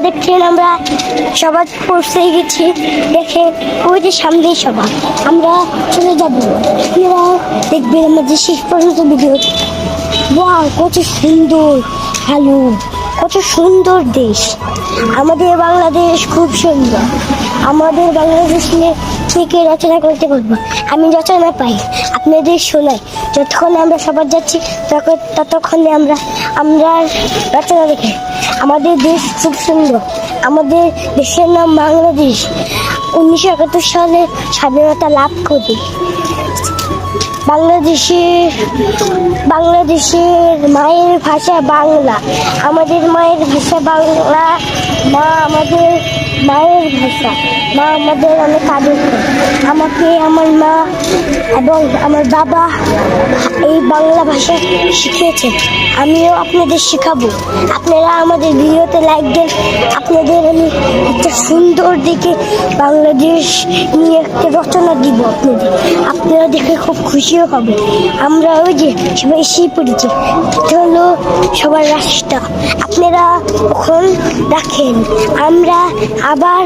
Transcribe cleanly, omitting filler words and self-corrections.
দেখছেন আমরা সবার পৌঁছে গেছি, দেখে ওই যে সামনেই সভা, আমরা চলে যাবো। আপনারা দেখবেন আমাদের শেষ পর্যন্ত ভিডিও। বাহ, কত সুন্দর ভালো, কত সুন্দর দেশ আমাদের বাংলাদেশ, খুব সুন্দর। আমাদের বাংলাদেশ নিয়ে কে রচনা করতে পারবো? আমি রচনা পাই, আপনাদের শোনাই। যতক্ষণ আমরা সবার যাচ্ছি ততক্ষণে আমরা রচনা দেখি। আমাদের দেশ খুব সুন্দর, আমাদের দেশের নাম বাংলাদেশ। 1971 সালে স্বাধীনতা লাভ করি। বাংলাদেশের মায়ের ভাষা বাংলা, আমাদের মায়ের ভাষা বাংলা। মা আমাদের মায়ের ভাষা, মা আমাদের অনেক আদর করে। আমাকে আমার মা এবং আমার বাবা এই বাংলা ভাষা শিখিয়েছে, আমিও আপনাদের শেখাবো। আপনারা আমাদের ভিডিওতে লাইক দেন। আপনাদের আমি একটা সুন্দর দেখে বাংলাদেশ নিয়ে একটা রচনা দিব আপনাদের, আপনারা দেখে খুব খুশিও হবে। আমরা ওই যে সবাই এসেই পড়েছি, এটা হলো সবার রাস্তা। আপনারা ওখান রাখেন, আমরা আবার